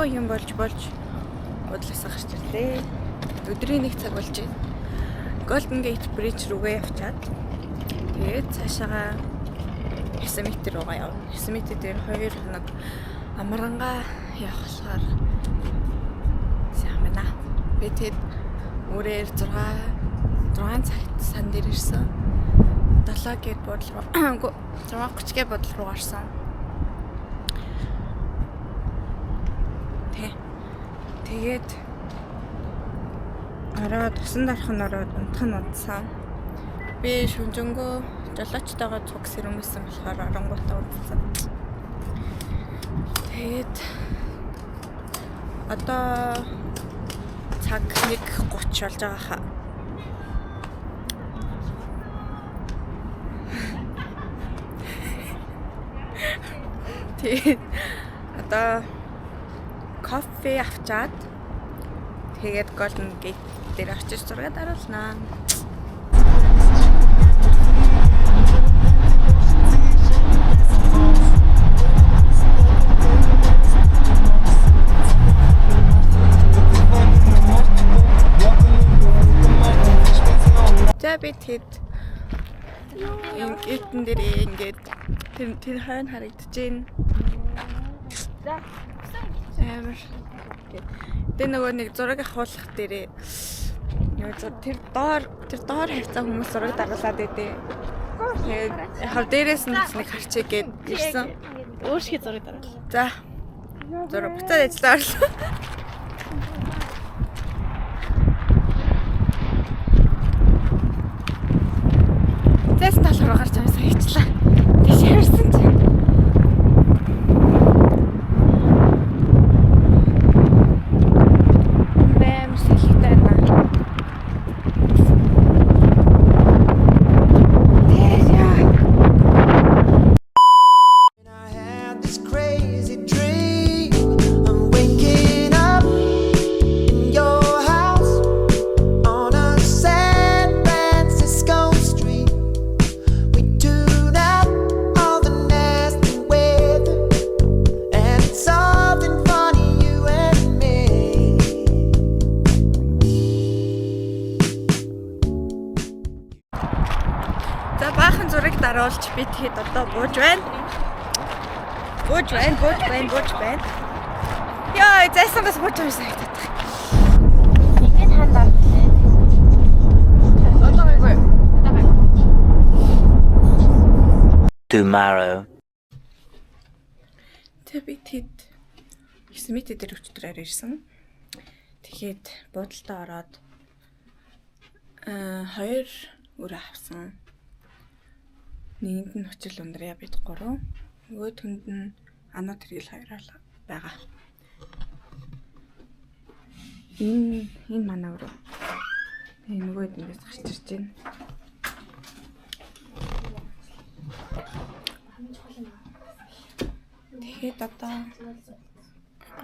Өө юм болж бодлоосоо гарч ирлээ. Өдрийн 1 цаг болж байна. Golden Gate Bridge руугаа явчаад тэгээд цаашаага Yosemite руугаа явна. Yosemite дээр 2 хоног амрангаа явах болохоор сямна. Би тэгэд өөрөөр 6 цагт сан дээр ирсэн. 7 гээд бодол руу 6:30 гээд бодол руу гарсан. Тэгээд ороод усан дархан ороод унтах нь унтсан. Би шүнжэнгөө жолоочтойгоо цуг сэрэмсэн болохоор оронгуудаа унтсан. Тэгээд одоо цаг 1:30 болж байгаа хаа. Тэгээд одоо кофе авчаад тэгээд Golden Gate дээр очиж зураг даруулнаа. За би тэгэд эдэн дээр ингээд тэр хойно харагдаж байна. Амар. Тэгээ нөгөө нэг зураг авахлах дээрээ тэр доор хавцаа хүмүүс зураг даруулаад байдээ. Тэгээд яг дээрээс нь нэг харчиг гээд ирсэн. Өөрсгөө зураг даруул. За. Зураг буцаад ажиллаа орлоо. Зэс тал руу гарч авсан хийчлээ. Тийш ярьсан чи. Даруулж би тэгэхэд одоо бууж байна. Яа, зайсан бас бууж байгаа санагдаад байна. Ингээд хандаа. Одоо Tomorrow. Тэг би тэгэд Yosemite дээр өчтөр ирсэн. Тэгэхэд буудалтаа ороод 2 өрөө авсан. Нэгэнд нь очил ундраа бид 3. Нөгөөдгөнд нь анаа тэргэл 2 байгаа. Энэ манай өрөө. Энэ нөгөөд ингээс гарч ирж байна. Тэгээд одоо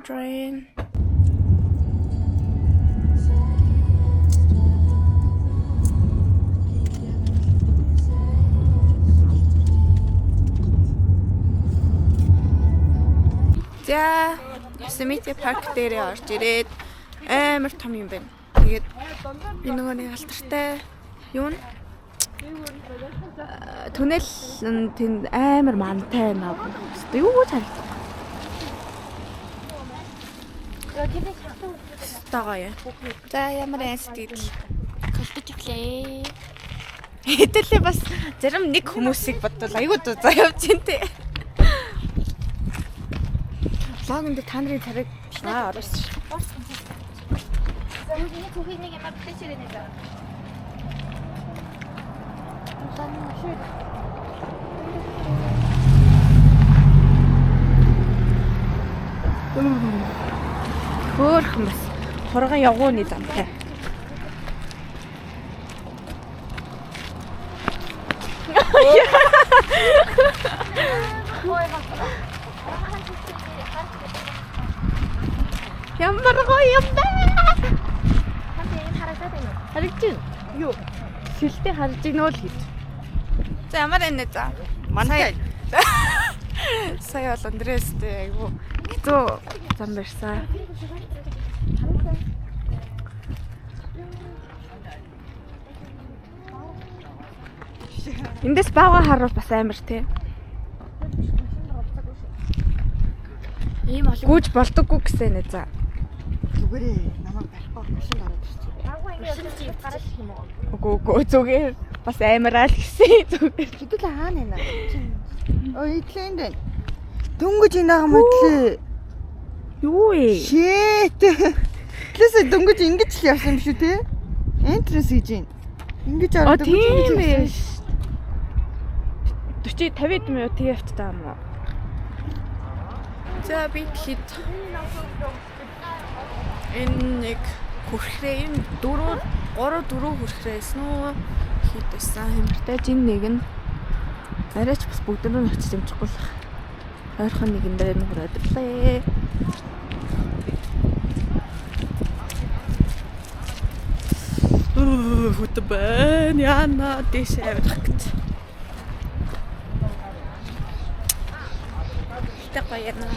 train За Yosemite парк дээрээ орж ирээд амар том юм байна. Тэгээд би нөгөө нэг алтартай юу н түнэл тэнд амар мантай байна. Юу ч харагдав. Тагая. За ямар энэстэл колтож иглээ. хэдэлээ бас зарим нэг хүмүүсийг бодвол айгуу дуу явж байна те. Лагонд та нарын тариг орсон шүү. За энэ түүхийг нэг юм батчихрээ нэ. Хөөрхөн бас хурган явгууны замтай. Ямар гоё юм бэ? Харагдаж байна. Юу? Сэлтэй харж игнэ л хэд. За ямар энэ за. Манай сая бол Андреастэй айгу хэцүү зам барьсан. Эндээс баага харуул бас амар тий. Ийм олон гүйж болдоггүй гэсэн нэ за. Зүгээрээ намайг барихгүй машин гараад ирчих. машин гараад ирэх юм уу? Үгүй зүгээр бас амираа л гэсэн зүгээр. Хэдүүл хаана нэ? Ой итлээнд байна. Дөнгөж инаагаа модлээ. Юу вэ? Shit. Тэсээ дөнгөж ингэж л явсан юм шүү те. Entrance гэж юм. Ингэж ороод тийм биш. 40-50 минут TF таа юм уу? За би хэд энэ нэг хүрхрээ энэ 3-4 хүрхрээсэн үү хэд байсан хэмэртэй жин нэг нь арайч бас бүгд нь очиж амжихгүй л ойрхон нэгэн дээр нь хүрээд ирлээ. Хүтбэн яна дэш авах гэж. Баяна.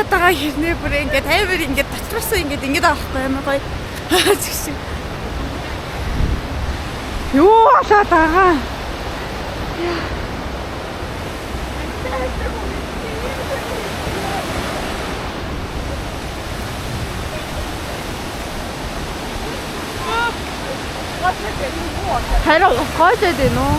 Дараа хэрнээ бүр ингээд амар ингээд татварсан ингээд авахгүй юм гоё. Згшиг. Юу болоод байгаа? Хараа гоожээд байна уу?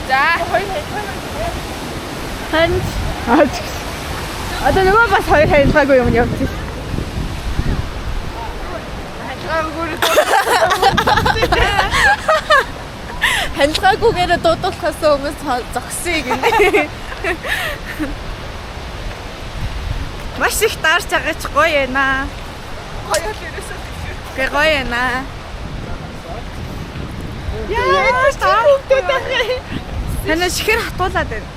За ханд одоо нөгөө бас хоёр хайлгаагүй юм явчих. Хайлгаагүйгээр дуудуулахаас өмнө зогсъё гэнэ. Маш их даарч байгаа ч гоё байна. Гоё л ерөөсөө тийм. Гоё байна. Яа, таартай байгаа. Танаа шихэр хатуулаад байна.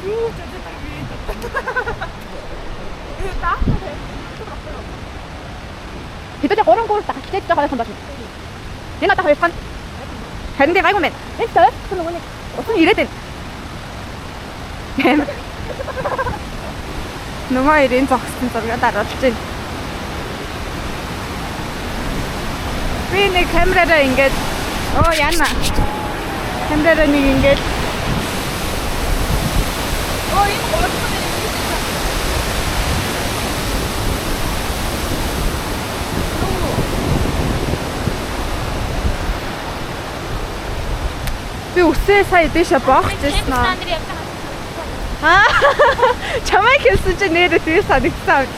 Юу хэдүүлээ 3 тахтай байгаа юм байна. Энэ одоо хоёр хан. Харин дээ гайгүй мэн. Энэ тав нөгөө нэг усан ирээд байна. Нөгөө ирэн зогссон зургаад аруулж байна. Би нэг камераараа ингээд яана. Камераараа нэг ингээд энэ гооцсон. Би үсээ сая дэше боохчихсан аа. Чамайг хэлсэн чинь нэрээ тэр санагдсан авч.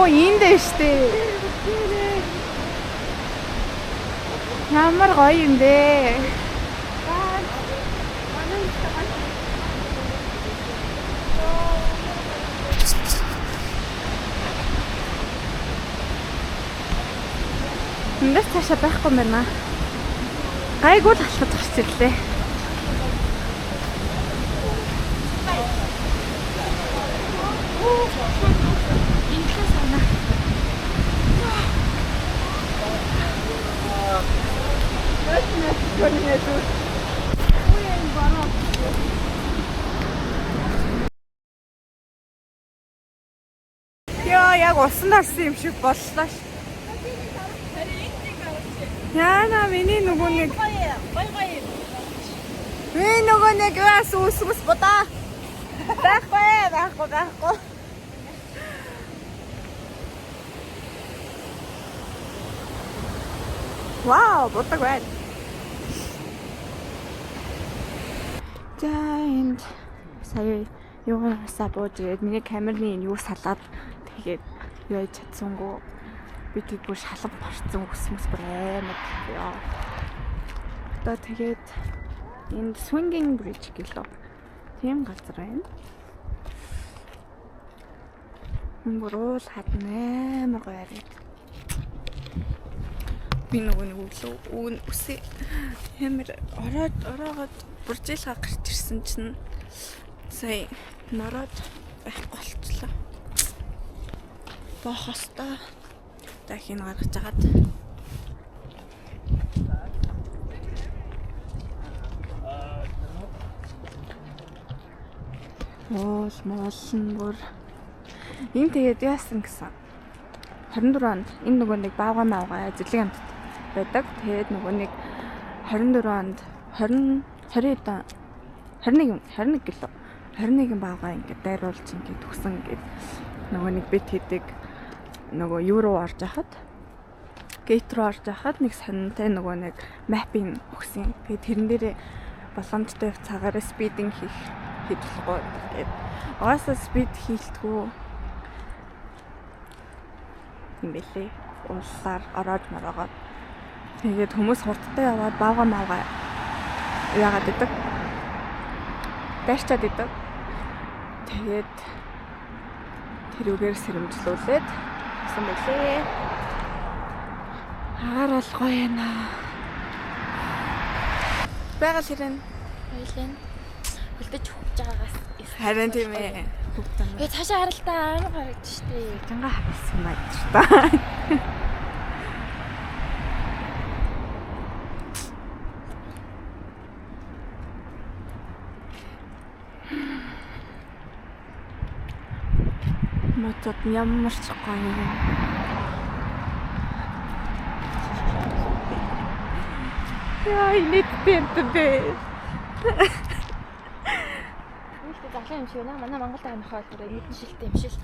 Энэ дээ штэ. Ямар гоё юм бэ? Эндээс цаашаа байхгүй юм байна. Гайгүй л алхаж гарч ирлээ. Яа, яг усан дарсан юм шиг боллоо ш. Яна миний нөгөө нэг гоё. Миний нөгөө нэг бас үсмэс бодаа. Байхгүй. Вау, бодог байна. За энд сая юугаасаа бууж ирээд миний камерны юу салаад тэгээд юу яж чадсангүй. Би тэг бүр шалан борцсон өсмөс бүр амар яа. Одоо тэгээд энд swinging bridge гэлөө. Тийм газар байна. Бүр уул хад амар гоё яриад. Би нэг үсээ амар ороогоод буржийлгаа гарч ирсэн чинь сая нороод байхгүй болчихлоо. Бохостой дахин гаргаж агаад. Молсон бүр энэ тэгээд яасан гэсэн 24 онд энэ нөгөө нэг баавгаа маавгаа эзэрлэг амт байдаг. Тэгээд нөгөө нэг 24 онд 21 баавгаа ингээд дайруулж ингээд төгсөн ингээд нөгөө нэг бит хийдэг нөгөө юу руу орж яхад гейт руу орж яхад нэг санантай нөгөө нэг маппинг өгсөн. Тэгээд тэрэн дээрээ боломжтой цагаараа спидинг хийж болохгүй гэдэг. Угаасаа спид хийлтгүү юм бэлээ. Улсаар ороод мороогоод тэгээд хүмүүс хурдтай яваад баавгаа маавгаа яагаад гэдэг. Дайрчаад идэв. Тэгээд тэрүүгээр сэрэмжлүүлээд гэсэн мэлээ. Харал гоё юм аа. Байгаль хэрэн Хоёлын хөлдөж хөвж байгаагаас харин тийм ээ. Хөвтөн. би цаашаа харалтаа амар гарагд штэ. Жанга харсан байж та. Мотод ямар ч гоё юм. Яа, инээдтэй бэ. Үүнтэй залуу юм шиг байна. Манай Монголд байгаа нөхөд бүрээ нэгэн шилтэй юм шиг.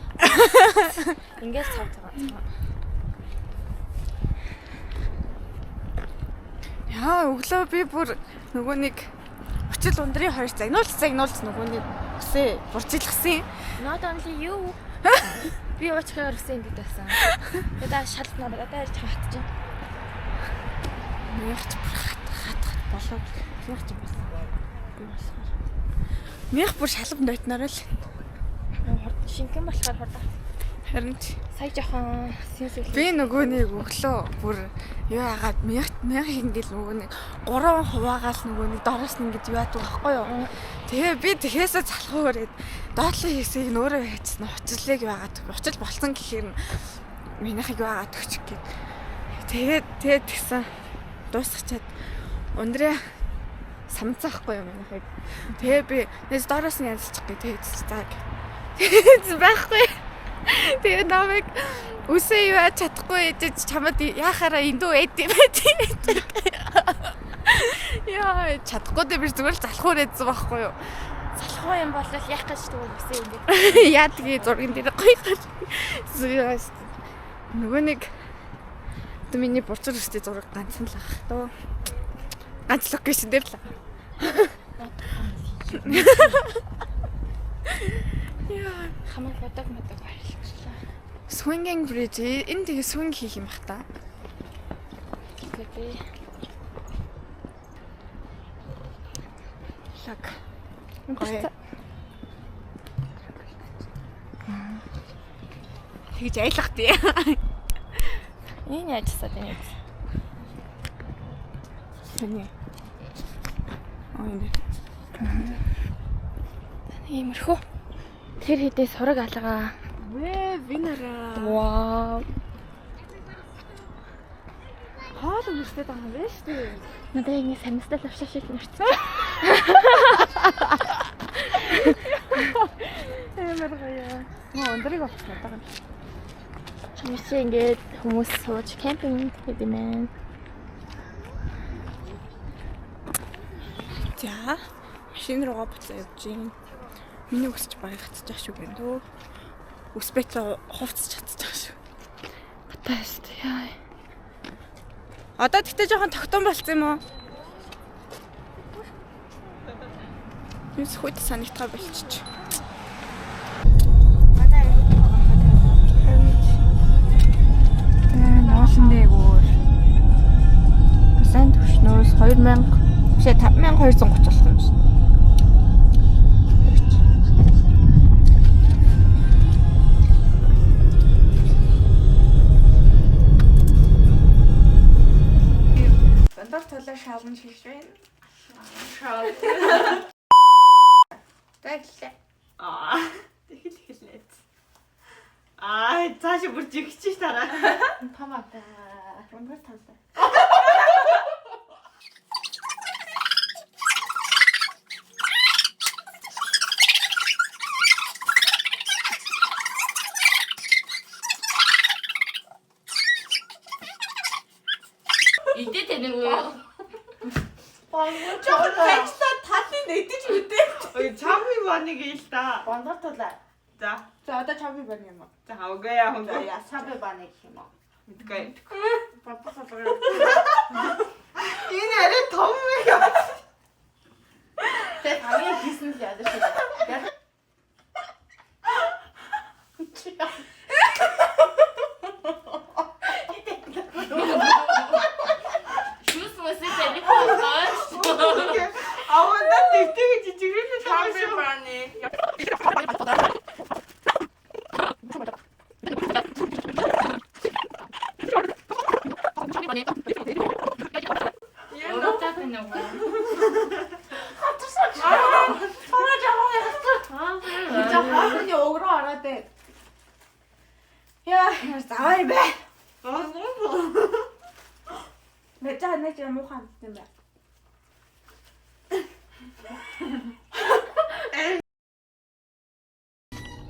Ингээс цав цав. Яа, өглөө би бүр нөгөө нэг өчил ундрын хоёр загнуулц нөгөө нэг өсөө буржилгсан. Not only you. Би очихоор өсөө ингэж байсан. Тэгээд шалт надад ярьж хатж. Мягч бүр хатгах болоод мягч юм байсан. Би болохоор. Мягч бүр шалганд дойтноор л. Шинхэн болохоор хурдан. Харин ч Сая жоохон сэнсэл. би нөгөө нэг өглөө бүр юу яагаад мягч ингээл нөгөө нэг 3 хуваагаал нөгөө нэг дороос нь ингэж яадаг байхгүй юу. Тэгээ би тэхээсээ залхуу өрөөд доотлын хэсгийг нөөрөө хийчихсэн уцлыг яагаад уцл болсон гэхээр минийхийг яагаад өгч гээд тэгээд тэгсэн дуусчихад ундраа самцаахгүй юм минийхийг. Тэгээ би нэс дороос нь янзчих гээ тэгээд цааг. Тэгээд байхгүй. Тэгээ намайг үсээ юу яаж чадахгүй ээж чамд яхаараа эндүү эд юм бэ? Яа, чадахгүй дээ би зүгээр л залхуу ээдсэн байхгүй юу? Залхуу юм бол яах гэж тэгвэл өсөө ингэ. Яа тэгээ зурган дээр гоё гал. Нөгөө нэг миний бурцар өстэй зураг ганцхан л ах тоо. Ганц локейшн дээр л. Яа, Хамаг бодог баярлалаа. Swinging bridge энэ тэгээ swing хийх юм бах та. Тэгээд Лаг. Гоё. Тэгж айлах тий. энэ яажсаад энэ. Тэний. Ой. Иймэрхүү. Тэр хэдээ сураг алгаа. Винера. Вау. Хоол өмсөд байгаа юм байна шүү дээ. Надад ингэ самстал авшаа шиг нэрсэн. Амар гоё. Мөн өндрийг авчихсан байгаа юм. Чимээ ингээд хүмүүс сууж кемпинг хийдэг юм. За, машин руугаа буцаа явж гин. Миний өсч баягцж байгаа шүү гэн дөө. Үсбэт хувцж чадчих шүү. Батаст яа. Одоо тэгтээ жоохон тогтон болсон юм уу? Юус хүйт санагтаа болчих. Ноолн дээгүүр. Сайн төвшнөөс 2000 бишээ 5230 болсон юм шиг. тулаа шавн шиш байна. Тэглээ. Тэгэлээ. Цаашаа бүр жигчих тараа. Томата. Өндөр талаа. Идэ тэнэг үү? Жоо тачтаа талын эдэж үдээ. Ой чамми баныг ил та. Бондор тулаа. За. За одоо чамби байна юм уу? За окей яа За яа чамби байна гэх юм уу? Мэдгүй. Папа сабар. Энэ арай том юм. Тэ хамгийн бизнес яадаг шиг. Шүүс мэсээ тэнэг болгооч. Аванда тэгтэг жижигрээ Чамби байна. Өөртөө тэнэг үү? За хааны өгрөө ороод ээ. Яа, завай бэ. Мэдээ нэг юм уу ханд юм бэ?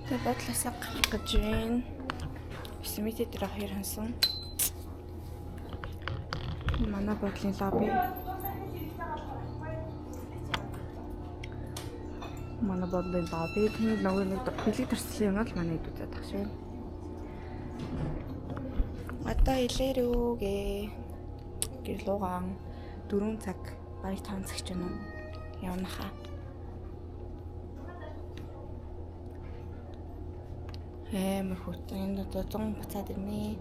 Тэг бодлосоо гарах гэж байна. Смитэ дээр хоёр хансан. Манай бодлын лобби. Манай бодлын лобби тэнд нөгөө нэг бэлэг төрсөн юм бол манай идүүдэд тах шиг. Одоо илэрүүгээ. Гэрлуугаан 4 цаг бараг 5 цаг ч юм уу явнахаа. Амар хөтөн энд одоо 100 буцаад ирнэ.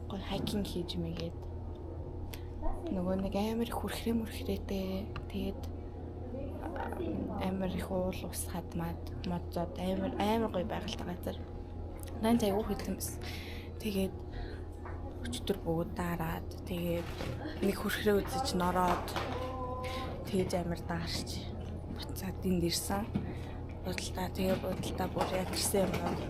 Гой хайкинг хийж мэгээд. Нөгөө нэг амар их хүрхрээ. Тэгээд амар их уул ус хадмаад модзоод амар гоё байгальтай газар. Нан заяа хөдөлгөм байсан. Тэгээд өчтөр бүгд дараад тэгээд нэг хүрхрээ үзэж нороод тэгж амар даарч буцаад энд ирсэн. Бодолтаа бүр яг ирсэн юм байна.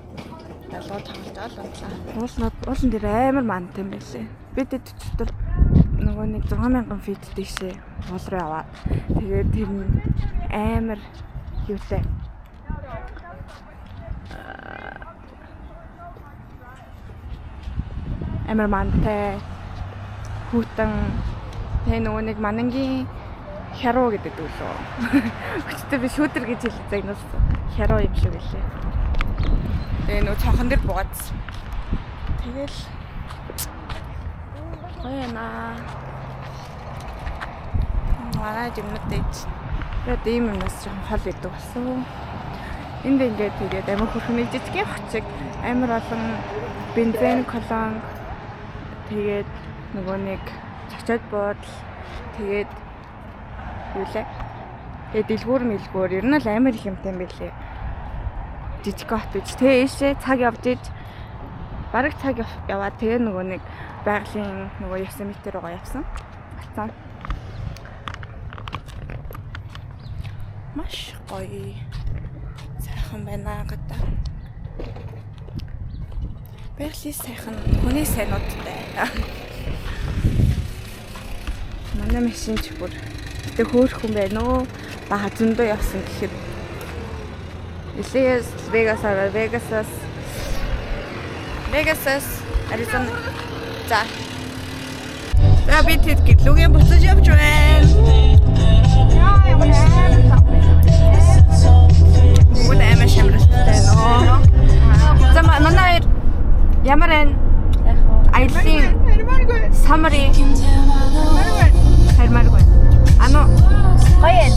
Ялгууд тоглож олонлаа. Уулан дээр амар мантай юм байлээ. Бид өчтөр нөгөө нэг 6000 фит дэшээ уул руу яваад тэгээд тэр нь амар юутай амар мантай хүүтэн тэгээ нөгөө нэг манангийн хяруу гэдэг үлээ. Өчтөр би шүүдэр гэж хэлсэн загнаас хяруу юм шиг үлээ. Тэгээ нөгөө цонхон дээр буугаадсан. Тэгэл гоёна. Манай юмнуудэж яг ийм юмнаас жоохон хол идэв болсон. Энд ингээд тэгээд амар хөрхний жижигхэн хочиг амар олон бензин колонк тэгээд нөгөө нэг цочод буудал тэгээд юу лээ. Тэгээд дэлгүүр ер нь л амар их юмтай юм байлээ. Жижиг хот үз. Тэгээ ийшээ цаг явж иж бараг цаг яваад тэгээ нөгөө нэг байгалийн нөгөө Yosemite руугаа явсан. Ацсан. Маш гоё. Сайхан байна гадаа. Байгалийн сайхан хүний сайнуудтай. Манай машинч бүр тэг хөөрхөн байна уу? Бага зөндөө явсан гэхэд Vegas Arizona. За би тэд гэдлүүгээ буцаж явж байна. Бүгд амар шамралтай нөө. За манай ямар эн айлын summary хармааргүй. Ано гоё.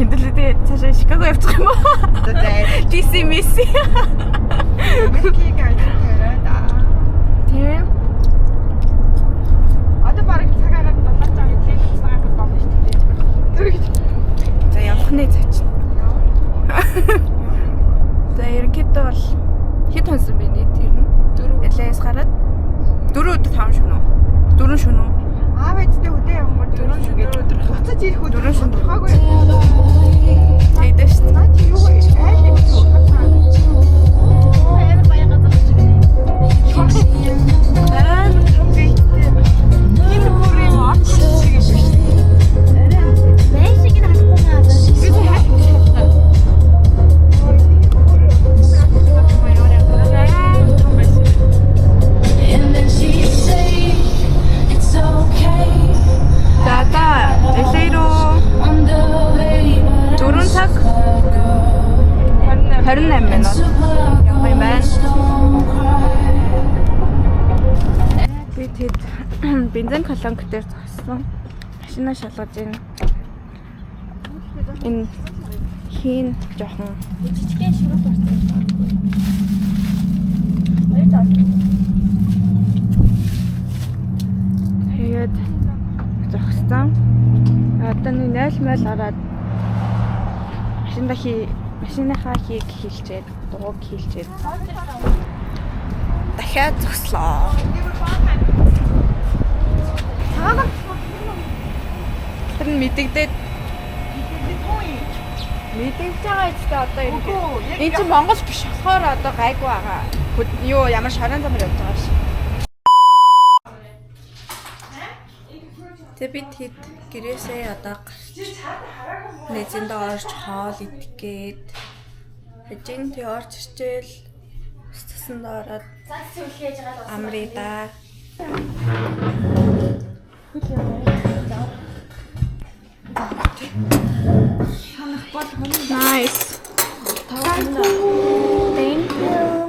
Хэдүүлээ цаашаа Chicago явчих юм уу? DC Messi. Микки гайд тавиада. Тийм. Одоо бараг цагаараа 7 цаг хэлээд цагаар болно шүү дээ. За явахны цаач. За ерөнхийдөө бол хэд хонсон бэ нийт ер нь? 4. Ялаас гараад 4 өдөр 5 шөнө үү? 4 шөнө үү? Аав ээжтэй өдөө явангууд 4 шөнө өдөр буцаж ирэх өдөр 4 шөнө хаагүй. Тэгдэж шүү дээ. Наа чи юу айл юм бэ? Амар баян газар шиг. Аа, том гээтэй. Энэ бүрийн арт шиг юм биш. Мэшиг нь хатсан аа. Би хайх. And then she say it's okay. За элейро On the way, but 4 цаг 28 минут. Явах юм байна. Би тэгэд бензин колонк дээр зогссон. Машинаа шалгаж байна. Энэ хийн жоохон Жижигхэн ширүүх болсон. Хоёр зал. тэгээд зогссон. Одоо нэг 0 мэл ороод машиныхаа хийг хийлчээд, дууг хийлчээд дахиад зогслоо. Тэр нь мэдэгдээд мэдэгдэж байгаа ч гэсэн одоо энэ чинь Монгол биш болохоор одоо гайгүй байгаа. Юу ямар шорон замаар явж байгаа ш. Тэг бид хэд гэрээсээ одоо гарч нэзэндээ орж хоол идгээд хажин тий орж ирчээл цэсэнд ороод Цаас сүлхээж байгаа л амрида. Nice. Thank you.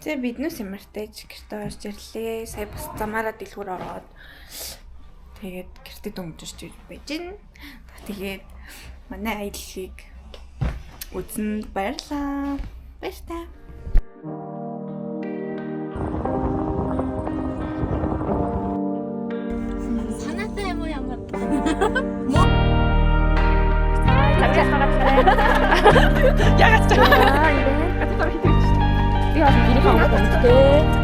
Тэ биднээс ямартай гэртээ орж ирлээ. Сая бас замаараа дэлгүүр ороод тэгээд гэртээ дөнгөж байж гин. Тэгээд манай аяллыг үзэн баярлаа. Баяртай. санаатай юм уу ямар? Ягаад ч. Би бас гэрээ хамгаалсан тийм.